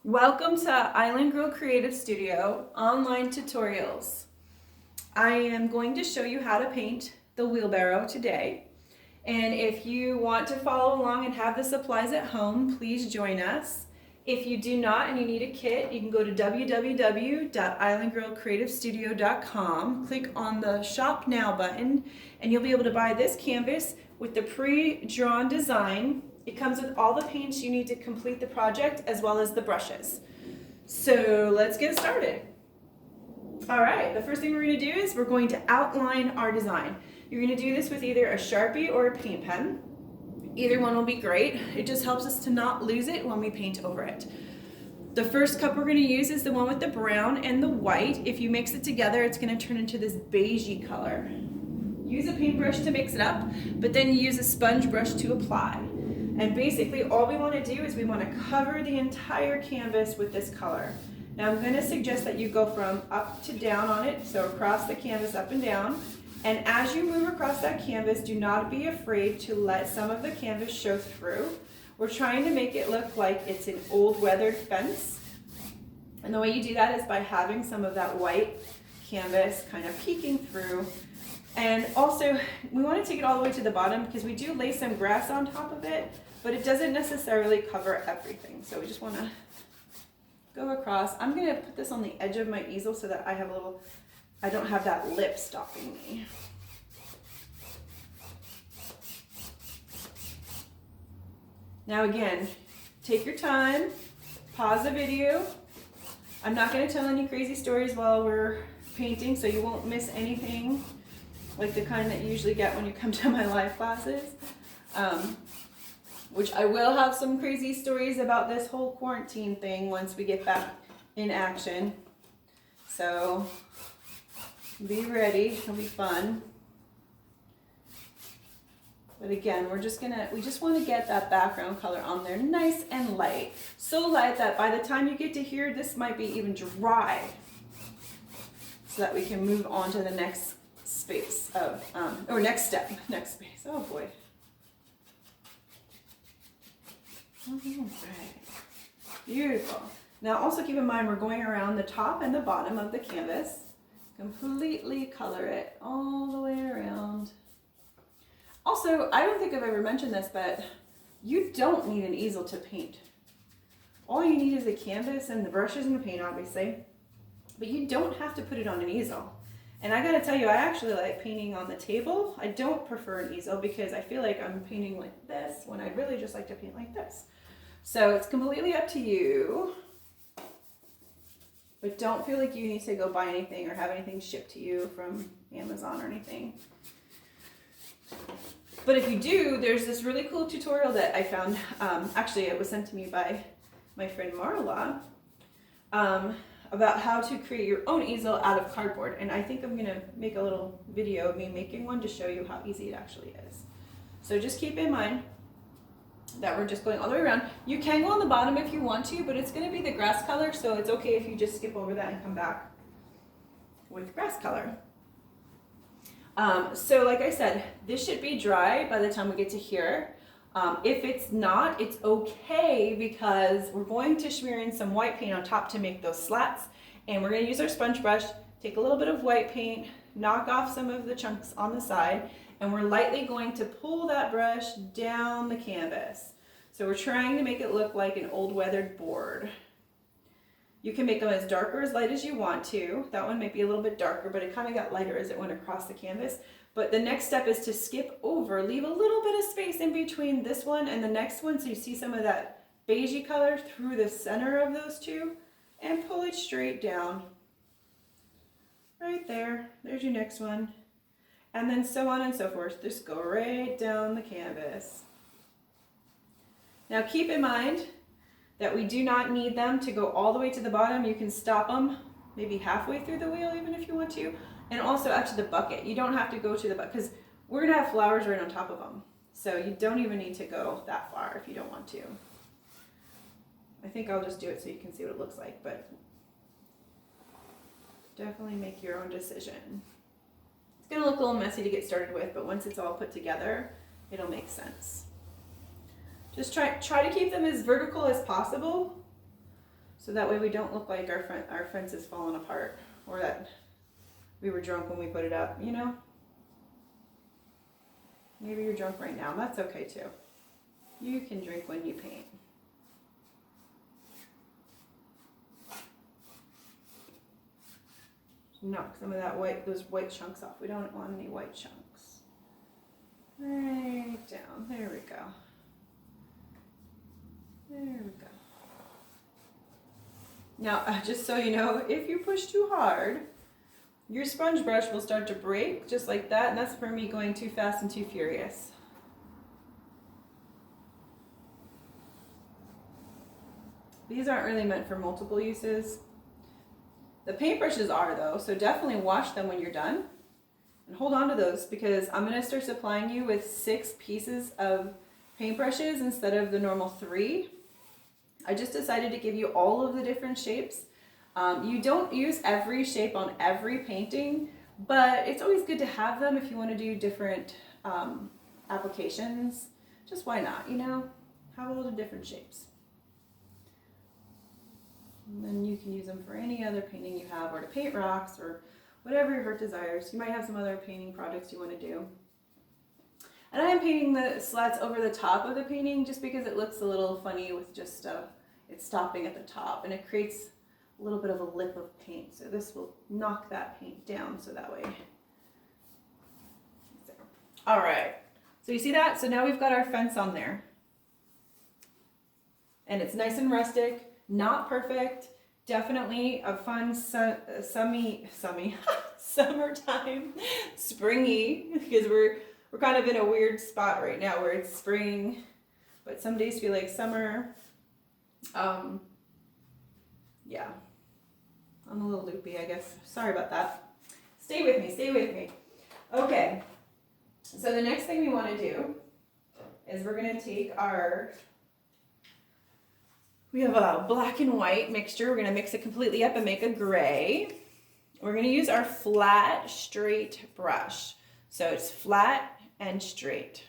Welcome to Island Girl Creative Studio online tutorials. I am going to show you how to paint the wheelbarrow today. And if you want to follow along and have the supplies at home, please join us. If you do not and you need a kit, you can go to www.islandgirlcreativestudio.com, click on the Shop Now button, and you'll be able to buy this canvas with the pre-drawn design. It comes with all the paints you need to complete the project as well as the brushes. So let's get started. All right, the first thing we're going to do is we're going to outline our design. You're going to do this with either a Sharpie or a paint pen. Either one will be great. It just helps us to not lose it when we paint over it. The first cup we're going to use is the one with the brown and the white. If you mix it together, it's going to turn into this beigey color. Use a paintbrush to mix it up, but then use a sponge brush to apply. And basically all we want to do is we want to cover the entire canvas with this color. Now I'm going to suggest that you go from up to down on it, so across the canvas up and down. And as you move across that canvas, do not be afraid to let some of the canvas show through. We're trying to make it look like it's an old weathered fence. And the way you do that is by having some of that white canvas kind of peeking through. And also, we want to take it all the way to the bottom because we do lay some grass on top of it, but it doesn't necessarily cover everything. So we just want to go across. I'm going to put this on the edge of my easel so that I don't have that lip stopping me. Now again, take your time, pause the video. I'm not going to tell any crazy stories while we're painting, so you won't miss anything like the kind that you usually get when you come to my live classes. Which I will have some crazy stories about this whole quarantine thing once we get back in action. So be ready, it'll be fun. But again, we just want to get that background color on there nice and light. So light that by the time you get to here, this might be even dry. So that we can move on to the next space of, or next step, next space. Oh boy. All right. Beautiful. Now also keep in mind we're going around the top and the bottom of the canvas. Completely color it all the way around. Also, I don't think I've ever mentioned this, but you don't need an easel to paint. All you need is the canvas and the brushes and the paint, obviously. But you don't have to put it on an easel. And I gotta tell you, I actually like painting on the table. I don't prefer an easel because I feel like I'm painting like this when I'd really just like to paint like this. So it's completely up to you. But don't feel like you need to go buy anything or have anything shipped to you from Amazon or anything. But if you do, there's this really cool tutorial that I found. Actually, it was sent to me by my friend Marla. About how to create your own easel out of cardboard. And I think I'm going to make a little video of me making one to show you how easy it actually is. So just keep in mind that we're just going all the way around. You can go on the bottom if you want to, but it's going to be the grass color, so it's okay if you just skip over that and come back with grass color. So like I said, this should be dry by the time we get to here. If it's not, it's okay because we're going to smear in some white paint on top to make those slats. And we're going to use our sponge brush, take a little bit of white paint, knock off some of the chunks on the side, and we're lightly going to pull that brush down the canvas. So we're trying to make it look like an old weathered board. You can make them as dark or as light as you want to. That one might be a little bit darker, but it kind of got lighter as it went across the canvas. But the next step is to skip over, leave a little bit of space in between this one and the next one so you see some of that beigey color through the center of those two and pull it straight down. Right there, there's your next one. And then so on and so forth. Just go right down the canvas. Now keep in mind that we do not need them to go all the way to the bottom. You can stop them maybe halfway through the wheel even if you want to. And also out to the bucket. You don't have to go to the bucket because we're going to have flowers right on top of them. So you don't even need to go that far if you don't want to. I think I'll just do it so you can see what it looks like, but definitely make your own decision. It's going to look a little messy to get started with, but once it's all put together, it'll make sense. Just try to keep them as vertical as possible So that way we don't look like our fence is falling apart, or that we were drunk when we put it up, you know? Maybe you're drunk right now. That's okay too. You can drink when you paint. Knock some of those white chunks off. We don't want any white chunks. Right down. There we go. There we go. Now, just so you know, if you push too hard, your sponge brush will start to break just like that, and that's for me going too fast and too furious. These aren't really meant for multiple uses. The paintbrushes are though, so definitely wash them when you're done. And hold on to those because I'm going to start supplying you with 6 pieces of paintbrushes instead of the normal 3. I just decided to give you all of the different shapes. You don't use every shape on every painting, but it's always good to have them if you want to do different applications. Just why not, you know? Have a little different shapes. And then you can use them for any other painting you have, or to paint rocks, or whatever your heart desires. You might have some other painting projects you want to do. And I am painting the slats over the top of the painting just because it looks a little funny with just it stopping at the top, and it creates a little bit of a lip of paint. So this will knock that paint down so that way. All right, so you see that? So now we've got our fence on there. And it's nice and rustic. Not perfect, definitely a fun summertime, springy, because we're kind of in a weird spot right now where it's spring, but some days feel like summer. Yeah, I'm a little loopy, I guess. Sorry about that. Stay with me. Okay, so the next thing we want to do is we're going to take we have a black and white mixture. We're going to mix it completely up and make a gray. We're going to use our flat, straight brush. So it's flat and straight.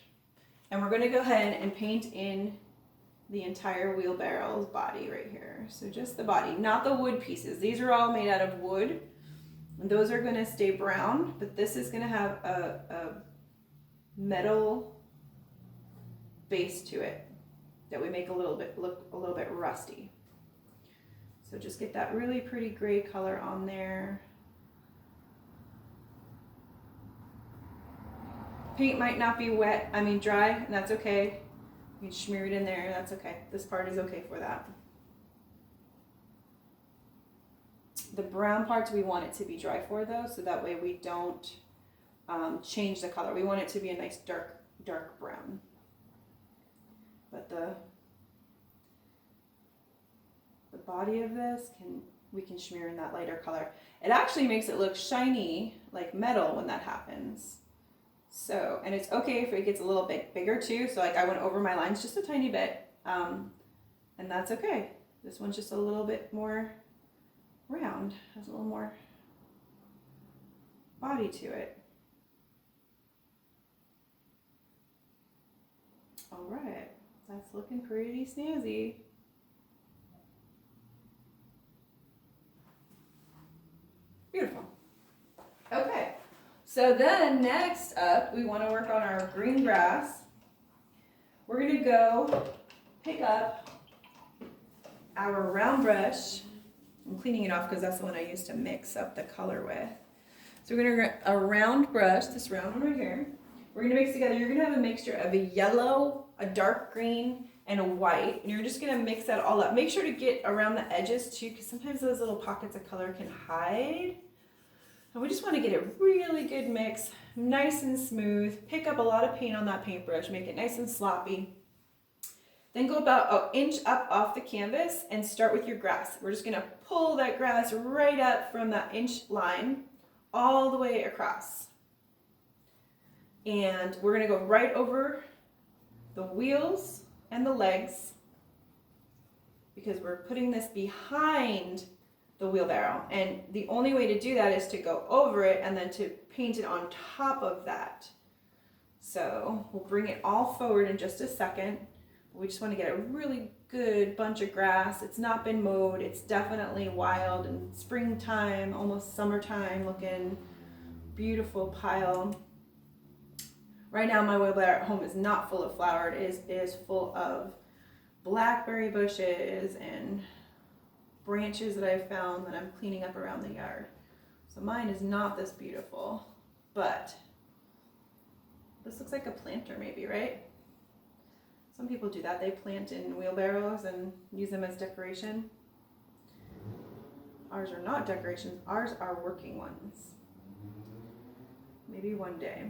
And we're going to go ahead and paint in the entire wheelbarrow's body right here. So just the body, not the wood pieces. These are all made out of wood. And those are going to stay brown, but this is going to have a metal base to it that we make look a little bit rusty. So just get that really pretty gray color on there. Paint might not be dry, and that's okay. You can smear it in there, that's okay. This part is okay for that. The brown parts we want it to be dry for though, so that way we don't change the color. We want it to be a nice dark brown. But the body of this we can smear in that lighter color. It actually makes it look shiny like metal when that happens. So, and it's okay if it gets a little bit bigger too. So like I went over my lines just a tiny bit, and that's okay. This one's just a little bit more round, has a little more body to it. All right. That's looking pretty snazzy. Beautiful. Okay, so then next up, we want to work on our green grass. We're going to go pick up our round brush. I'm cleaning it off because that's the one I used to mix up the color with. So we're going to get a round brush, this round one right here. We're going to mix together, you're going to have a mixture of a yellow, a dark green, and a white. And you're just going to mix that all up. Make sure to get around the edges too, because sometimes those little pockets of color can hide. And we just want to get a really good mix, nice and smooth. Pick up a lot of paint on that paintbrush, make it nice and sloppy. Then go about an inch up off the canvas and start with your grass. We're just going to pull that grass right up from that inch line all the way across. And we're going to go right over the wheels and the legs because we're putting this behind the wheelbarrow. And the only way to do that is to go over it and then to paint it on top of that. So we'll bring it all forward in just a second. We just want to get a really good bunch of grass. It's not been mowed. It's definitely wild and springtime, almost summertime looking. Beautiful pile. Right now my wheelbarrow at home is not full of flower. It is full of blackberry bushes and branches that I've found that I'm cleaning up around the yard. So mine is not this beautiful, but this looks like a planter maybe, right? Some people do that. They plant in wheelbarrows and use them as decoration. Ours are not decorations. Ours are working ones. Maybe one day.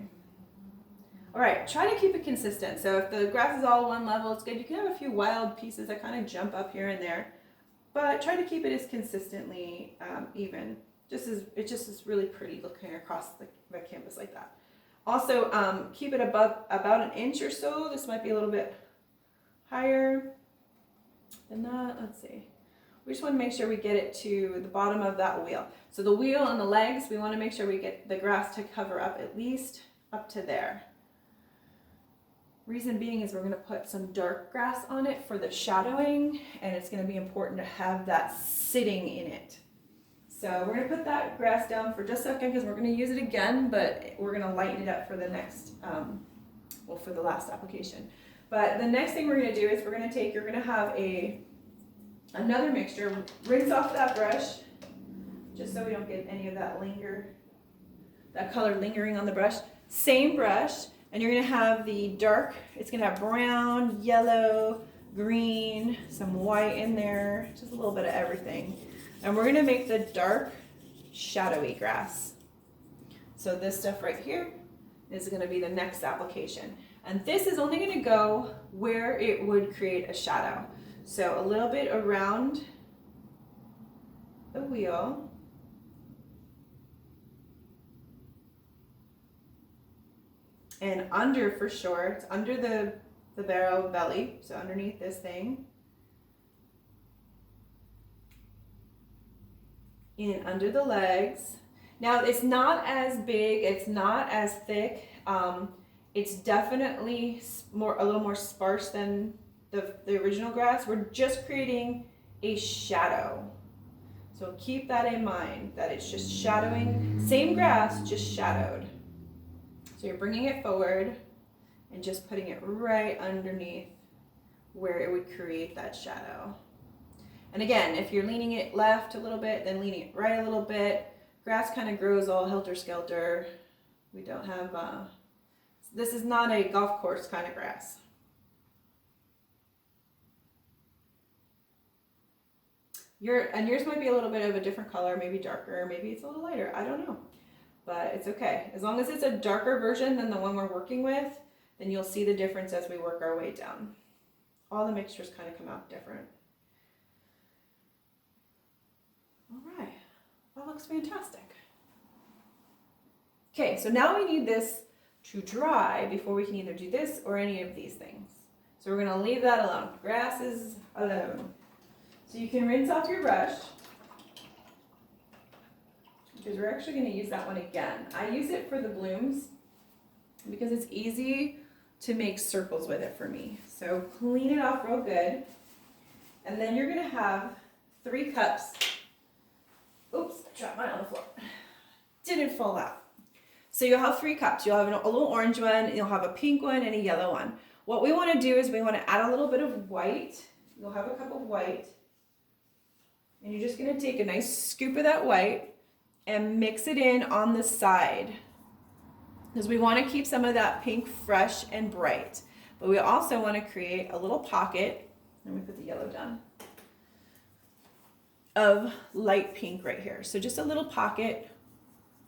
All right, try to keep it consistent. So if the grass is all one level, it's good. You can have a few wild pieces that kind of jump up here and there, but try to keep it as consistently even. It just is really pretty looking across the canvas like that. Also, keep it above about an inch or so. This might be a little bit higher than that. Let's see. We just want to make sure we get it to the bottom of that wheel. So the wheel and the legs, we want to make sure we get the grass to cover up at least up to there. Reason being is we're going to put some dark grass on it for the shadowing, and it's going to be important to have that sitting in it. So we're going to put that grass down for just a second because we're going to use it again, but we're going to lighten it up for the next, for the last application. But the next thing we're going to do is you're going to have another mixture. Rinse off that brush, just so we don't get any of that color lingering on the brush. Same brush, and you're going to have the dark, it's going to have brown, yellow, green, some white in there, just a little bit of everything. And we're going to make the dark, shadowy grass. So this stuff right here is going to be the next application. And this is only going to go where it would create a shadow. So a little bit around the wheel. And under, for sure, it's under the barrel belly, so underneath this thing. In under the legs. Now it's not as big, it's not as thick. It's definitely a little more sparse than the original grass. We're just creating a shadow. So keep that in mind, that it's just shadowing. Same grass, just shadowed. So you're bringing it forward and just putting it right underneath where it would create that shadow. And again, if you're leaning it left a little bit, then leaning it right a little bit. Grass kind of grows all helter-skelter. We don't have, this is not a golf course kind of grass. Yours might be a little bit of a different color, maybe darker, maybe it's a little lighter, I don't know. But it's okay. As long as it's a darker version than the one we're working with, then you'll see the difference as we work our way down. All the mixtures kind of come out different. All right, that looks fantastic. Okay, so now we need this to dry before we can either do this or any of these things. So we're gonna leave that alone. Grass is alone. So you can rinse off your brush, because we're actually gonna use that one again. I use it for the blooms because it's easy to make circles with it for me. So clean it off real good. And then you're gonna have 3 cups. Oops, I dropped mine on the floor. Didn't fall out. So you'll have 3 cups. You'll have a little orange one, you'll have a pink one, and a yellow one. What we want to do is we want to add a little bit of white. You'll have a cup of white. And you're just going to take a nice scoop of that white and mix it in on the side. Because we want to keep some of that pink fresh and bright. But we also want to create a little pocket. Let me put the yellow down. Of light pink right here. So just a little pocket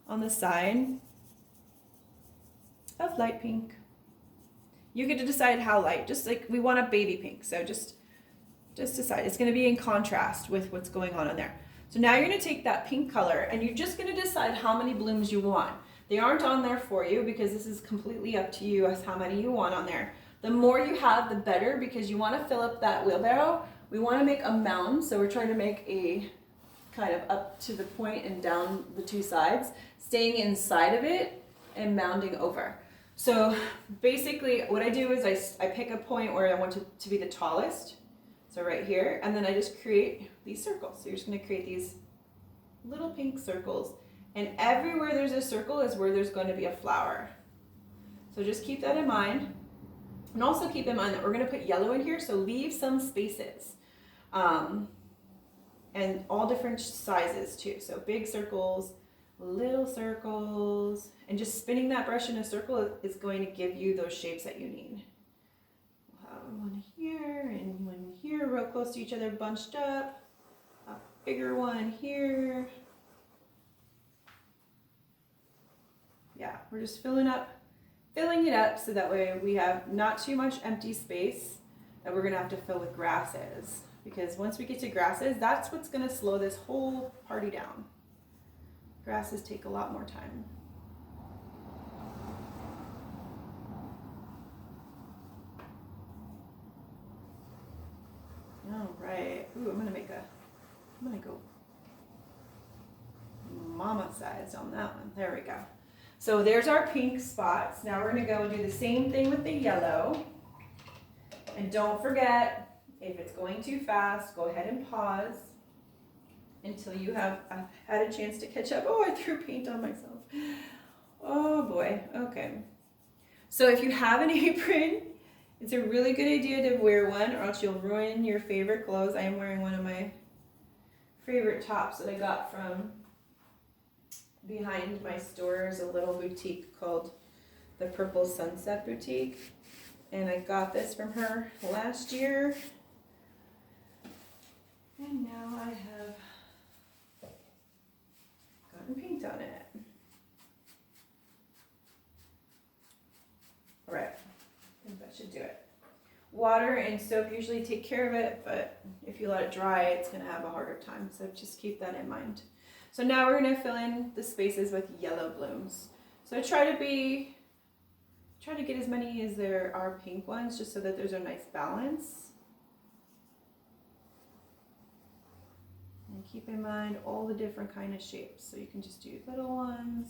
on the side of light pink. You get to decide how light, just like we want a baby pink. So just decide. It's going to be in contrast with what's going on in there. So now you're going to take that pink color and you're just going to decide how many blooms you want. They aren't on there for you because this is completely up to you as how many you want on there. The more you have, the better, because you want to fill up that wheelbarrow. We want to make a mound, so we're trying to make a kind of up to the point and down the 2 sides, staying inside of it and mounding over. So basically what I do is I pick a point where I want it to be the tallest. So right here, and then I just create these circles. So you're just gonna create these little pink circles, and everywhere there's a circle is where there's going to be a flower. So just keep that in mind. And also keep in mind that we're going to put yellow in here, so leave some spaces. And all different sizes too. So big circles, little circles, and just spinning that brush in a circle is going to give you those shapes that you need. We'll have one here and one here, real close to each other, bunched up. A bigger one here. Yeah, we're just filling it up so that way we have not too much empty space that we're gonna have to fill with grasses. Because once we get to grasses, that's what's gonna slow this whole party down. Grasses take a lot more time. All right. Ooh, I'm gonna go mama size on that one. There we go. So there's our pink spots. Now we're gonna go and do the same thing with the yellow. And don't forget, if it's going too fast, go ahead and pause until you have had a chance to catch up. Oh, I threw paint on myself. Oh boy, okay. So if you have an apron, it's a really good idea to wear one, or else you'll ruin your favorite clothes. I am wearing one of my favorite tops that I got from behind my store. Is a little boutique called the Purple Sunset Boutique, and I got this from her last year, and now I have gotten paint on it. All right, I think that should do it. Water and soap usually take care of it, but if you let it dry, it's going to have a harder time, so just keep that in mind. So now we're going to fill in the spaces with yellow blooms. So try to get as many as there are pink ones, just so that there's a nice balance. And keep in mind all the different kind of shapes. So you can just do little ones,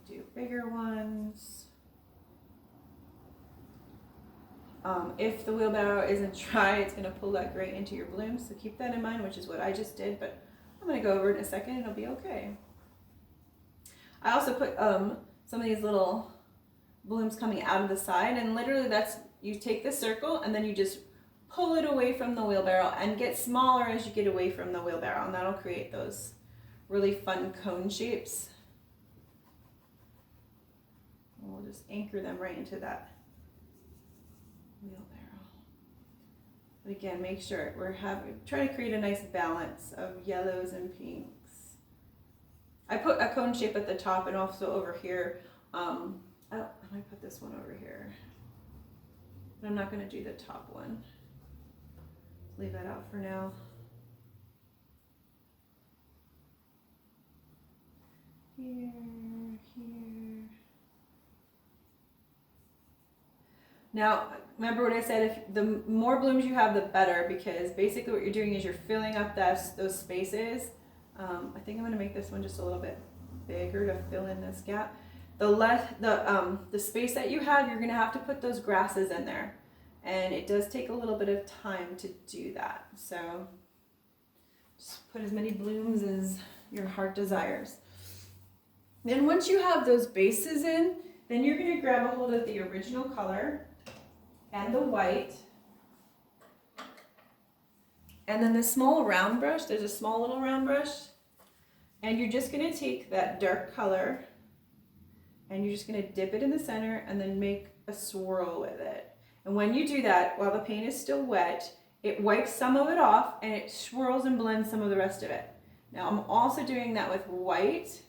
do bigger ones. If the wheelbarrow isn't dry, it's going to pull that gray into your bloom, so keep that in mind, which is what I just did, but I'm going to go over it in a second, it'll be okay. I also put some of these little blooms coming out of the side, and literally that's, you take the circle and then you just pull it away from the wheelbarrow and get smaller as you get away from the wheelbarrow, and that'll create those really fun cone shapes. And we'll just anchor them right into that wheelbarrow. But again, make sure try to create a nice balance of yellows and pinks. I put a cone shape at the top and also over here. I might put this one over here, but I'm not going to do the top one. Leave that out for now. Here, here. Now, remember what I said, if the more blooms you have, the better, because basically what you're doing is you're filling up those spaces. I think I'm going to make this one just a little bit bigger to fill in this gap. The space that you have, you're going to have to put those grasses in there. And it does take a little bit of time to do that. So just put as many blooms as your heart desires. Then once you have those bases in, then you're going to grab a hold of the original color and the white, and then the small round brush, there's a small little round brush, and you're just going to take that dark color and you're just going to dip it in the center and then make a swirl with it. And when you do that, while the paint is still wet, it wipes some of it off and it swirls and blends some of the rest of it. Now I'm also doing that with white,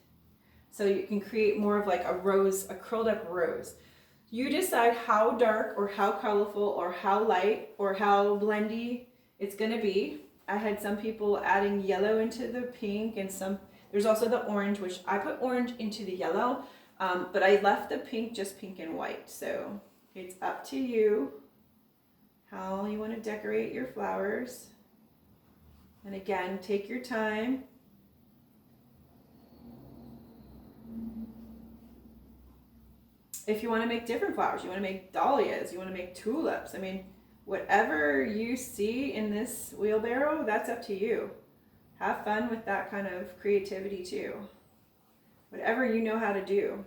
so you can create more of like a rose, a curled up rose. You decide how dark or how colorful or how light or how blendy it's going to be. I had some people adding yellow into the pink, and there's also the orange, which I put orange into the yellow, but I left the pink just pink and white. So it's up to you how you want to decorate your flowers. And again, take your time. If you want to make different flowers, you want to make dahlias, you want to make tulips. I mean, whatever you see in this wheelbarrow, that's up to you. Have fun with that kind of creativity too. Whatever you know how to do.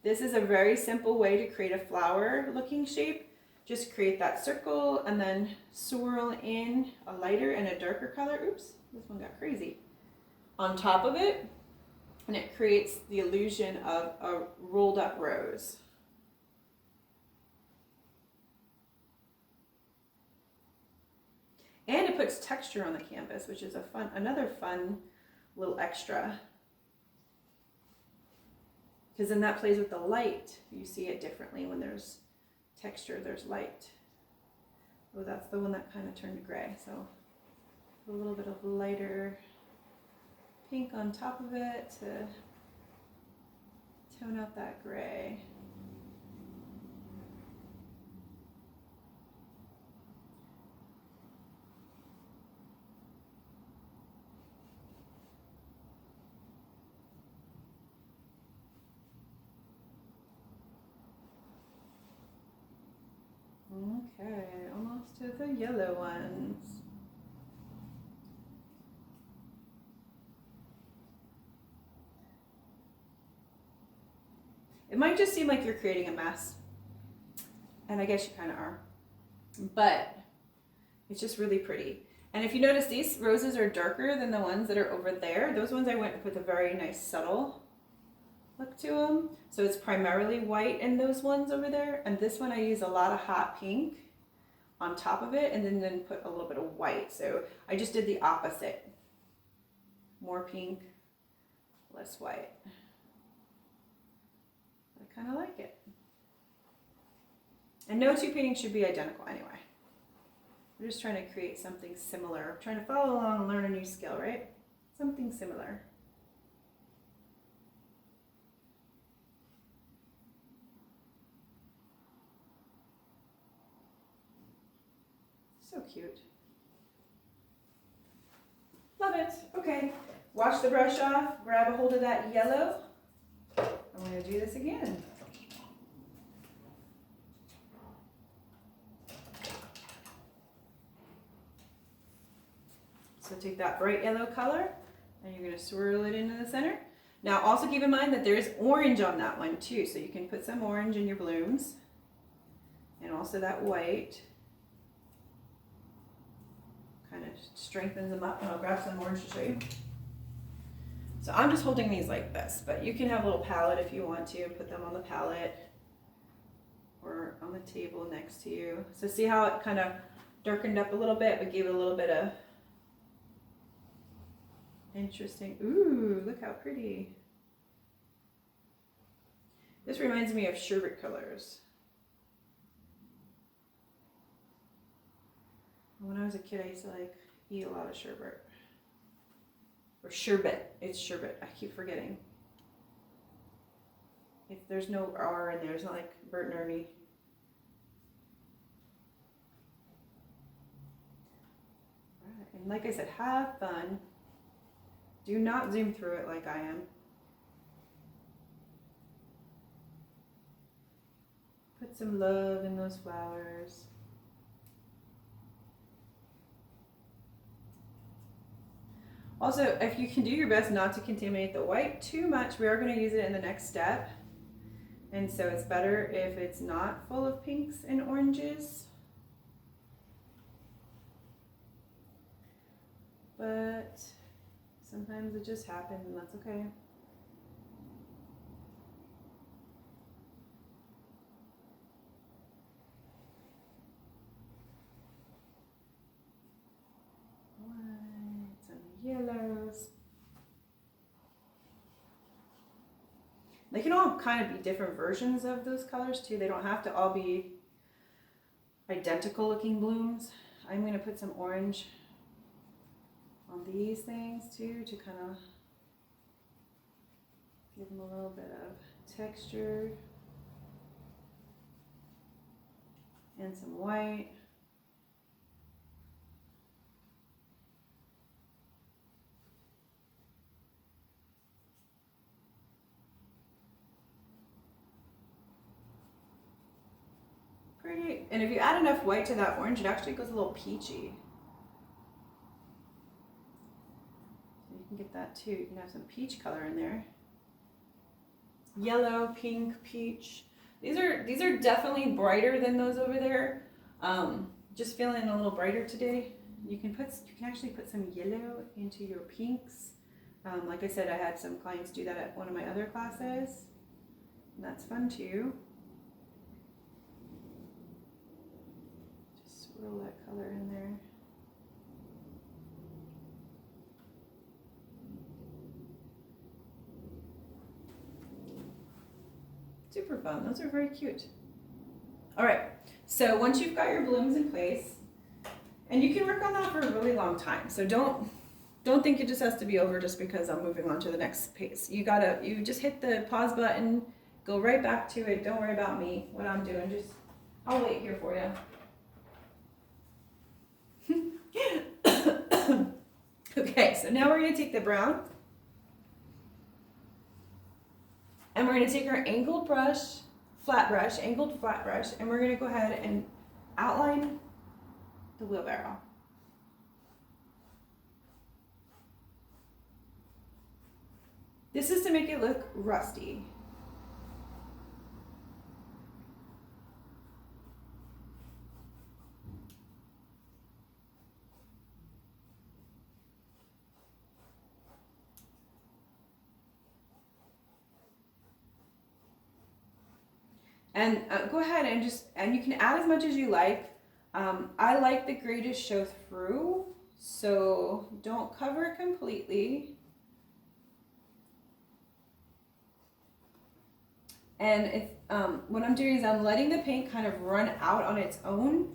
This is a very simple way to create a flower looking shape. Just create that circle and then swirl in a lighter and a darker color. Oops, this one got crazy. On top of it, and it creates the illusion of a rolled up rose. And it puts texture on the canvas, which is another fun little extra. Because then that plays with the light. You see it differently when there's texture, there's light. Oh, that's the one that kind of turned gray. So a little bit of lighter pink on top of it to tone out that gray. Okay, almost to the yellow ones. It might just seem like you're creating a mess, and I guess you kind of are, but it's just really pretty. And if you notice, these roses are darker than the ones that are over there. Those ones I went with a very nice subtle look to them. So it's primarily white in those ones over there. And this one I use a lot of hot pink on top of it and then put a little bit of white. So I just did the opposite. More pink, less white. I kind of like it. And no two paintings should be identical anyway. We're just trying to create something similar. I'm trying to follow along and learn a new skill, right? Something similar. So cute. Love it. Okay. Wash the brush off, grab a hold of that yellow. I'm going to do this again. So take that bright yellow color and you're going to swirl it into the center. Now also keep in mind that there's orange on that one too, so you can put some orange in your blooms and also that white. Kind of strengthens them up, and I'll grab some orange to show you. So I'm just holding these like this, but you can have a little palette if you want to, put them on the palette or on the table next to you. So see how it kind of darkened up a little bit, but gave it a little bit of interesting. Ooh, look how pretty. This reminds me of sherbet colors. When I was a kid, I used to eat a lot of sherbet. Or sherbet. It's sherbet. I keep forgetting. If there's no R in there, it's not like Bert and Ernie. Right. And like I said, have fun. Do not zoom through it like I am. Put some love in those flowers. Also, if you can do your best not to contaminate the white too much, we are going to use it in the next step. And so it's better if it's not full of pinks and oranges. But sometimes it just happens and that's okay. Yellows. They can all kind of be different versions of those colors too. They don't have to all be identical looking blooms. I'm going to put some orange on these things too to kind of give them a little bit of texture. And some white. pretty? And if you add enough white to that orange, it actually goes a little peachy. So you can get that too. You can have some peach color in there. Yellow, pink, peach. These are definitely brighter than those over there. Just feeling a little brighter today. You can actually put some yellow into your pinks. Like I said, I had some clients do that at one of my other classes. And that's fun too. Just swirl that color in there. Super fun. Those are very cute. All right. So once you've got your blooms in place, and you can work on that for a really long time. So don't think it just has to be over just because I'm moving on to the next pace. You just hit the pause button, go right back to it. Don't worry about me, what I'm doing. I'll wait here for you. Okay, so now we're gonna take the brown and we're gonna take our angled flat brush, and we're gonna go ahead and outline the wheelbarrow. This is to make it look rusty. And go ahead and you can add as much as you like. I like the gray to show through, so don't cover it completely. And what I'm doing is I'm letting the paint kind of run out on its own,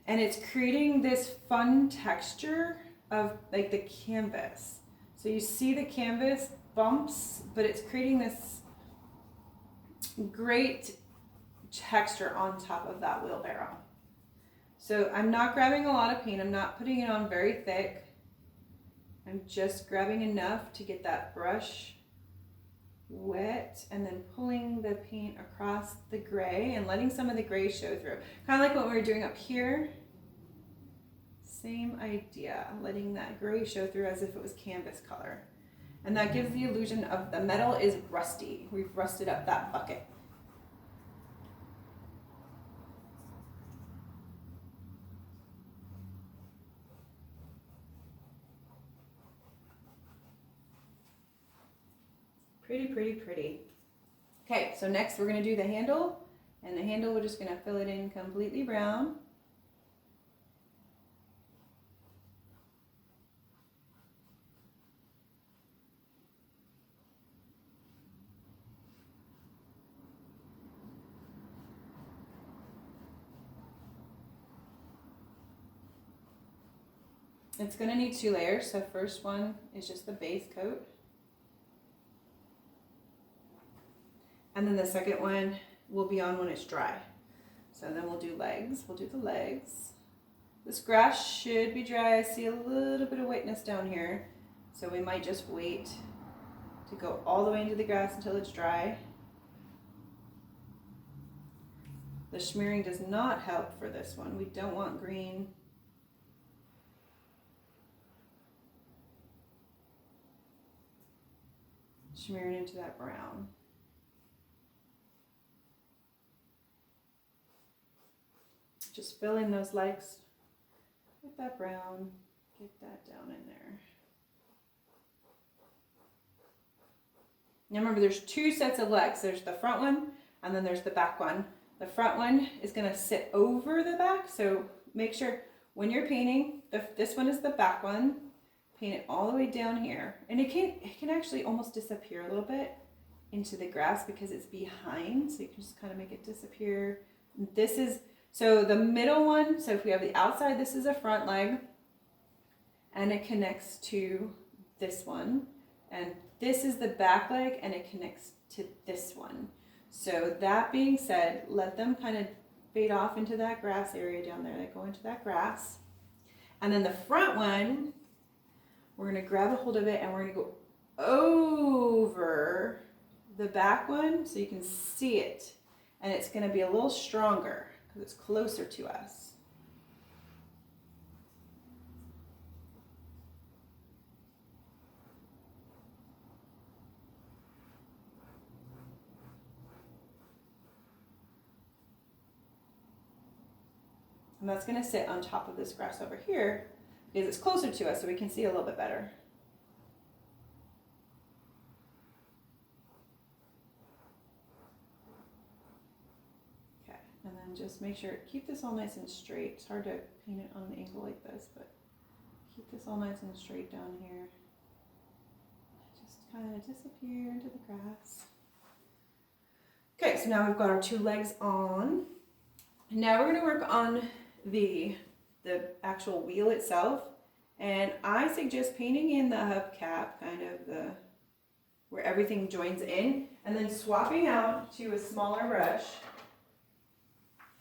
and it's creating this fun texture of like the canvas. So you see the canvas bumps, but it's creating this great texture on top of that wheelbarrow. So I'm not grabbing a lot of paint. I'm not putting it on very thick. I'm just grabbing enough to get that brush wet and then pulling the paint across the gray and letting some of the gray show through. Kind of like what we were doing up here. Same idea, letting that gray show through as if it was canvas color. And that gives the illusion of the metal is rusty. We've rusted up that bucket. Pretty, pretty, pretty. Okay, so next we're gonna do the handle, and the handle we're just gonna fill it in completely brown. It's gonna need 2 layers, so first one is just the base coat. And then the second one will be on when it's dry. So then we'll do legs. We'll do the legs. This grass should be dry. I see a little bit of wetness down here. So we might just wait to go all the way into the grass until it's dry. The smearing does not help for this one. We don't want green. Smearing into that brown. Just fill in those legs with that brown. Get that down in there. Now remember, there's 2 sets of legs. There's the front one and then there's the back one. The front one is going to sit over the back, so make sure when you're painting, this one is the back one. Paint it all the way down here, and it can actually almost disappear a little bit into the grass because it's behind, so you can just kind of make it disappear. This is, so the middle one, so if we have the outside, this is a front leg, and it connects to this one, and this is the back leg, and it connects to this one. So that being said, let them kind of fade off into that grass area down there. They go into that grass, and then the front one, we're going to grab a hold of it and we're going to go over the back one so you can see it. and it's going to be a little stronger because it's closer to us. And that's going to sit on top of this grass over here because it's closer to us so we can see a little bit better. Okay, and then just make sure, keep this all nice and straight. It's hard to paint it on an angle like this, but keep this all nice and straight down here. Just kind of disappear into the grass. Okay, so now we've got our two legs on. Now we're going to work on the actual wheel itself, and I suggest painting in the hubcap, kind of where everything joins in, and then swapping out to a smaller brush.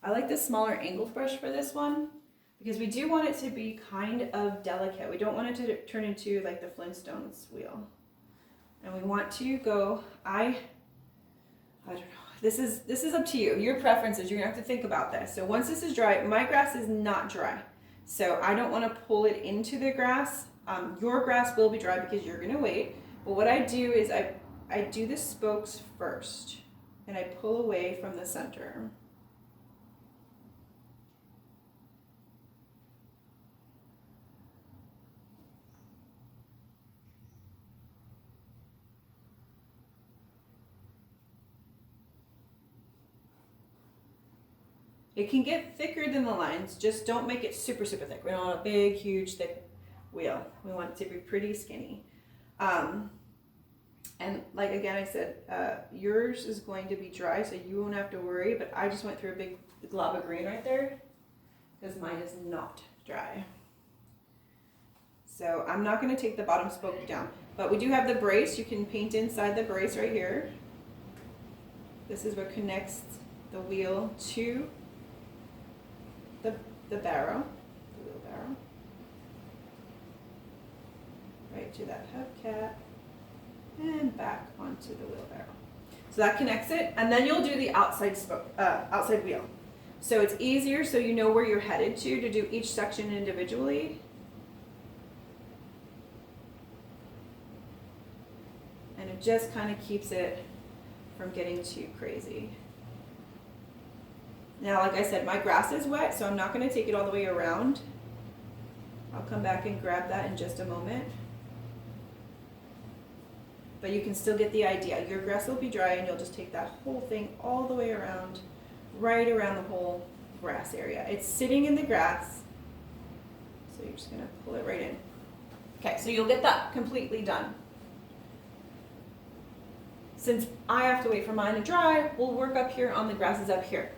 I like the smaller angled brush for this one because we do want it to be kind of delicate. We don't want it to turn into like the Flintstones wheel, and we want to go. I don't know. This is up to you. Your preferences. You're gonna have to think about this. So once this is dry, my grass is not dry, so I don't want to pull it into the grass. Your grass will be dry because you're gonna wait. But what I do is I do the spokes first, and I pull away from the center. It can get thicker than the lines, just don't make it super, super thick. We don't want a big, huge, thick wheel. We want it to be pretty skinny. And like again, I said, yours is going to be dry, so you won't have to worry, but I just went through a big glob of green right there because mine is not dry. So I'm not gonna take the bottom spoke down, but we do have the brace. You can paint inside the brace right here. This is what connects the wheel to the barrow, the wheel barrow, right to that hubcap and back onto the wheel barrow. So that connects it, and then you'll do the outside outside wheel. So it's easier, so you know where you're headed to do each section individually. And it just kind of keeps it from getting too crazy. Now, like I said, my grass is wet, so I'm not going to take it all the way around. I'll come back and grab that in just a moment. But you can still get the idea. Your grass will be dry, and you'll just take that whole thing all the way around, right around the whole grass area. It's sitting in the grass, so you're just going to pull it right in. Okay, so you'll get that completely done. Since I have to wait for mine to dry, we'll work up here on the grasses up here.